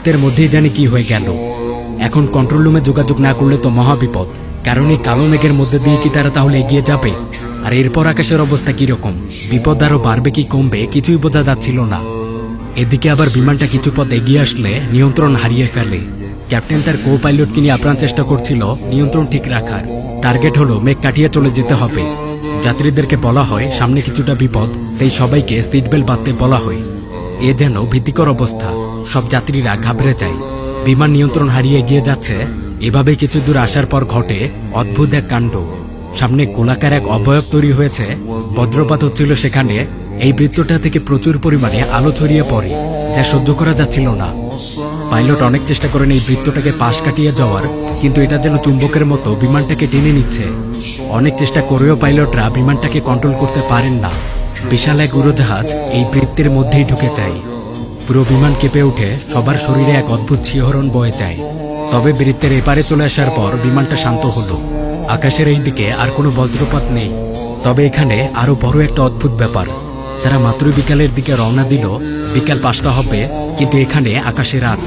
মুহূর্তের মধ্যেই জানি কি হয়ে গেল। এখন কন্ট্রোল রুমে যোগাযোগ না করলে তো মহাবিপদ, কারণ এই কালো মেঘের মধ্যে দিয়ে কি তারা তাহলে এগিয়ে যাবে? আর এরপর আকাশের অবস্থা কিরকম, বিপদ আরো বাড়বে কি কমবে কিছুই বোঝা যাচ্ছিল না। এদিকে আবার বিমানটা কিছু পথ এগিয়ে আসলে নিয়ন্ত্রণ হারিয়ে ফেলে। ক্যাপ্টেন তার কো পাইলটকে নিয়ে আপ্রাণ চেষ্টা করছিল নিয়ন্ত্রণ ঠিক রাখার। টার্গেট হলো মেঘ কাটিয়ে চলে যেতে হবে। যাত্রীদেরকে বলা হয় সামনে কিছুটা বিপদ, তাই সবাইকে সিট বেল্ট বাঁধতে বলা হয়। এ যেন ভীতিকর অবস্থা, সব যাত্রীরা ঘাবড়ে যায়। বিমান নিয়ন্ত্রণ হারিয়ে এগিয়ে যাচ্ছে। এভাবে কিছু দূর আসার পর ঘটে অদ্ভুত এক কাণ্ড। সামনে গোলাকার এক অবয়ব তৈরি হয়েছে, বজ্রপাত হচ্ছিল সেখানে। এই বৃত্তটা থেকে প্রচুর পরিমাণে আলো ছড়িয়ে পড়ে, যা সহ্য করা যাচ্ছিল না। পাইলট অনেক চেষ্টা করেন এই বৃত্তটাকে পাশ কাটিয়ে যাওয়ার, কিন্তু এটা যেন চুম্বকের মতো বিমানটাকে টেনে নিচ্ছে। অনেক চেষ্টা করেও পাইলটরা বিমানটাকে কন্ট্রোল করতে পারেন না। বিশাল এক উড়োজাহাজ এই বৃত্তের মধ্যেই ঢুকে যায়। পুরো বিমান কেঁপে উঠে, সবার শরীরে এক অদ্ভুত শিহরণ বয়ে যায়। তবে বৃত্তের এপারে চলে আসার পর বিমানটা শান্ত হলো। আকাশের এই দিকে আর কোনো বজ্রপাত নেই। তবে এখানে আরো বড় একটা অদ্ভুত ব্যাপার। তারা মাত্র বিকালের দিকে রওনা দিল, বিকাল 5টা হবে, কিন্তু এখানে আকাশে রাত,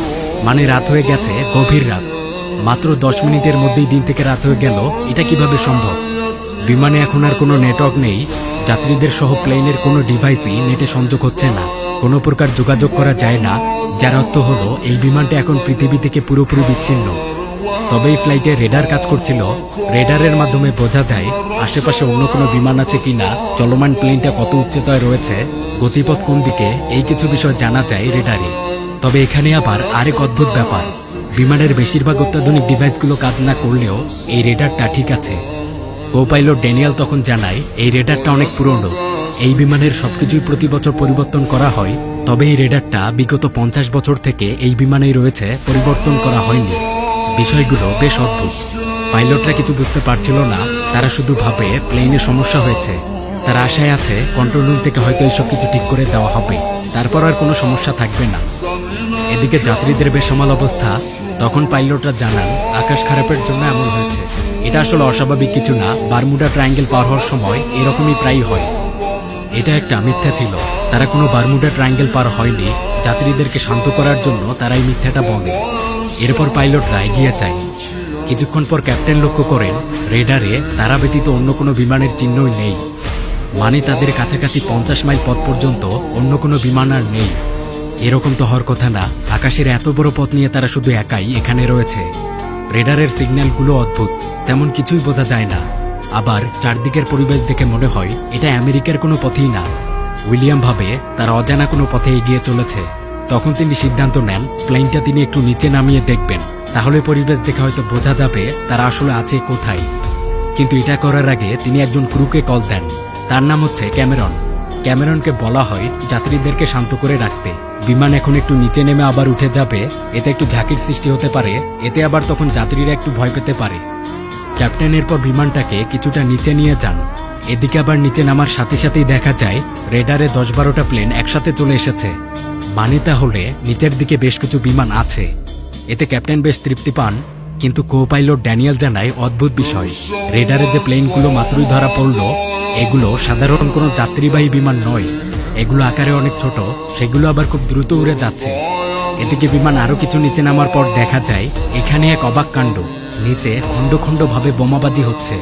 মানে রাত হয়ে গেছে, গভীর রাত। মাত্র 10 মিনিটের মধ্যেই দিন থেকে রাত হয়ে গেল, এটা কিভাবে সম্ভব? বিমানে এখন আর কোনো নেটওয়ার্ক নেই। যাত্রীদের সহ প্লেনের কোনো ডিভাইসই নেটে সংযোগ হচ্ছে না, কোনো প্রকার যোগাযোগ করা যায় না। যার অর্থ হলো এই বিমানটা এখন পৃথিবী থেকে পুরোপুরি বিচ্ছিন্ন। তবে এই ফ্লাইটে রেডার কাজ করছিল। রেডারের মাধ্যমে বোঝা যায় আশেপাশে অন্য কোনো বিমান আছে কিনা, চলমান প্লেনটা কত উচ্চতায় রয়েছে, গতিপথ কোন দিকে, এই কিছু বিষয় জানা যায় রেডারে। তবে এখানে আবার আরেক অদ্ভুত ব্যাপার। বিমানের বেশিরভাগ অত্যাধুনিক ডিভাইসগুলো কাজ না করলেও এই রেডারটা ঠিক আছে। কো পাইলট ড্যানিয়েল তখন জানায় এই রেডারটা অনেক পুরনো। এই বিমানের সবকিছুই প্রতি বছর পরিবর্তন করা হয়, তবে এই রেডারটা বিগত 50 বছর থেকে এই বিমানেই রয়েছে, পরিবর্তন করা হয়নি। বিষয়গুলো বেশ অদ্ভুত। পাইলটরা কিছু বুঝতে পারছিল না, তারা শুধু ভাবে প্লেনে সমস্যা হয়েছে। তারা আশায় আছে কন্ট্রোল রুম থেকে হয়তো এইসব কিছু ঠিক করে দেওয়া হবে, তারপর আর কোনো সমস্যা থাকবে না। এদিকে যাত্রীদের বেসামাল অবস্থা। তখন পাইলটরা জানান আকাশ খারাপের জন্য এমন হয়েছে। এটা আসলে অস্বাভাবিক কিছু না, বারমুডা ট্রায়াঙ্গেল পার হওয়ার সময় এরকমই প্রায়ই হয়। এটা একটা মিথ্যা ছিল, তারা কোনো বারমুডা ট্রায়াঙ্গেল পার হয়নি। যাত্রীদেরকে শান্ত করার জন্য তারা এই মিথ্যাটা বলে। এরপর পাইলটরা এগিয়ে যায়। কিছুক্ষণ পর ক্যাপ্টেন লক্ষ্য করেন রেডারে তারা ব্যতীত অন্য কোনো বিমানের চিহ্নই নেই। মানে তাদের কাছাকাছি 50 মাইল পথ পর্যন্ত অন্য কোনো বিমান আর নেই। এরকম তো হওয়ার কথা না, আকাশের এত বড় পথ নিয়ে তারা শুধু একাই এখানে রয়েছে। রেডারের সিগন্যালগুলো অদ্ভুত, তেমন কিছুই বোঝা যায় না। আবার চারদিকের পরিবেশ দেখে মনে হয় এটা আমেরিকার কোনো পথই না। উইলিয়াম ভাবে তারা অজানা কোনো পথে এগিয়ে চলেছে। তখন তিনি সিদ্ধান্ত নেন প্লেনটা তিনি একটু নিচে নামিয়ে দেখবেন, তাহলে পরিবেশ দেখে হয়তো বোঝা যাবে তারা আসলে আছে কোথায়। কিন্তু এটা করার আগে তিনি একজন ক্রুকে কল দেন। তার নাম হচ্ছে ক্যামেরন। ক্যামেরনকে বলা হয় যাত্রীদেরকে শান্ত করে রাখতে। বিমান এখন একটু নিচে নেমে আবার উঠে যাবে, এতে একটু ঝাঁকির সৃষ্টি হতে পারে, এতে আবার তখন যাত্রীরা একটু ভয় পেতে পারে। ক্যাপ্টেন এরপর বিমানটাকে কিছুটা নিচে নিয়ে যান। এদিকে আবার নিচে নামার সাথে সাথেই দেখা যায় রেডারে 10-12টা প্লেন একসাথে চলে এসেছে। মানে তাহলে নিচের দিকে বেশ কিছু বিমান আছে। এতে ক্যাপ্টেন বেশ তৃপ্তি পান। কিন্তু কো পাইলট ড্যানিয়েল জানায় অদ্ভুত বিষয়। রেডারে যে প্লেনগুলো মাত্রই ধরা পড়ল, এগুলো সাধারণ কোনো যাত্রীবাহী বিমান নয়। এগুলো আকারে অনেক ছোট, সেগুলো আবার খুব দ্রুত উড়ে যাচ্ছে। এদিকে বিমান আরো কিছু নিচে নামার পর দেখা যায় এখানে এক অবাক কাণ্ড। নিচে খণ্ড খণ্ড ভাবে বোমাবাজি হচ্ছে।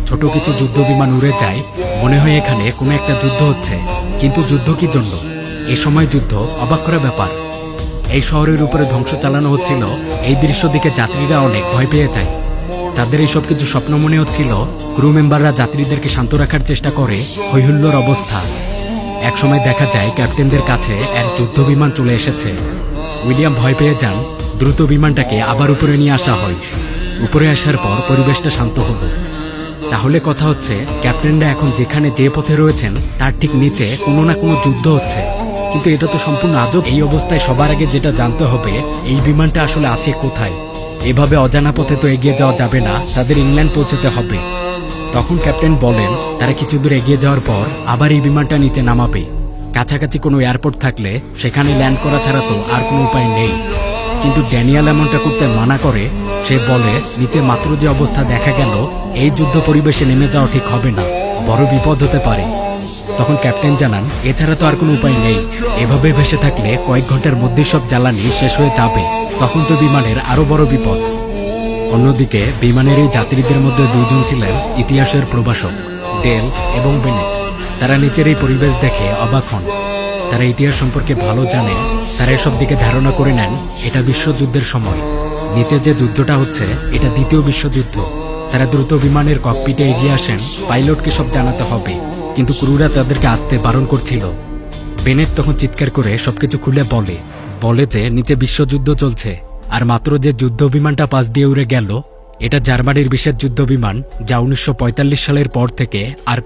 ছোট কিছু যুদ্ধ বিমান উড়ে যায়, মনে হয় এখানে কোনো একটা যুদ্ধ হচ্ছে। কিন্তু যুদ্ধ কি জন্য? এ সময় যুদ্ধ, অবাক করা ব্যাপার। এই শহরের উপরে ধ্বংস চালানো হচ্ছিল। এই দৃশ্য দেখে যাত্রীরা অনেক ভয় পেয়ে যায়। তাদের এইসব কিছু স্বপ্ন মনে হচ্ছিল। ক্রু মেম্বাররা যাত্রীদেরকে শান্ত রাখার চেষ্টা করে, হৈহুল্লোর অবস্থা। এক সময় দেখা যায় ক্যাপ্টেনদের কাছে এক যুদ্ধ বিমান চলে এসেছে। উইলিয়াম ভয় পেয়ে যান। দ্রুত বিমানটাকে আবার উপরে নিয়ে আসা হয়। উপরে আসার পর পরিবেশটা শান্ত হলো। তাহলে কথা হচ্ছে ক্যাপ্টেনরা এখন যেখানে যে পথে রয়েছেন তার ঠিক নিচে কোনো না কোনো যুদ্ধ হচ্ছে। কিন্তু এটা তো সম্পূর্ণ আজব। এই অবস্থায় সবার আগে যেটা জানতে হবে এই বিমানটা আসলে আছে কোথায়। এভাবে অজানা পথে তো এগিয়ে যাওয়া যাবে না, তাদের ইংল্যান্ড পৌঁছতে হবে। তখন ক্যাপ্টেন বলেন তারা কিছু দূর এগিয়ে যাওয়ার পর আবার এই বিমানটা নিচে নামাবে। কাছাকাছি কোনো এয়ারপোর্ট থাকলে সেখানে ল্যান্ড করা ছাড়া তো আর কোনো উপায় নেই। কিন্তু ড্যানিয়েল এমনটা করতে মানা করে। সে বলে নিচে মাত্র যে অবস্থা দেখা গেল, এই যুদ্ধ পরিবেশে নেমে যাওয়া ঠিক হবে না, বড় বিপদ হতে পারে। তখন ক্যাপ্টেন জানান এছাড়া তো আর কোনো উপায় নেই, এভাবে ভেসে থাকলে কয়েক ঘন্টার মধ্যেই সব জ্বালানি শেষ হয়ে যাবে, তখন তো বিমানের আরো বড় বিপদ। অন্যদিকে বিমানের এই যাত্রীদের মধ্যে দুজন ছিলেন ইতিহাসের প্রভাষক, ডেল এবং বেনেট। তারা নিচের এই পরিবেশ দেখে অবাক হন। তারা ইতিহাস সম্পর্কে ভালো জানেন, তারা এসব দিকে ধারণা করে নেন এটা বিশ্বযুদ্ধের সময়। নিচে যে যুদ্ধটা হচ্ছে এটা দ্বিতীয় বিশ্বযুদ্ধ। তারা দ্রুত বিমানের ককপিটে এগিয়ে আসেন, পাইলটকে সব জানাতে হবে, কিন্তু ক্রুরা তাদেরকে আসতে বারণ করছিল। বেনেট তখন চিৎকার করে সবকিছু খুলে বলে যে নিচে বিশ্বযুদ্ধ চলছে, আর মাত্র যে যুদ্ধ বিমানটা পাশ দিয়ে উড়ে গেল এটা জার্মানির বিশেষ যুদ্ধ বিমান, যা 1945 সালের পর থেকে আর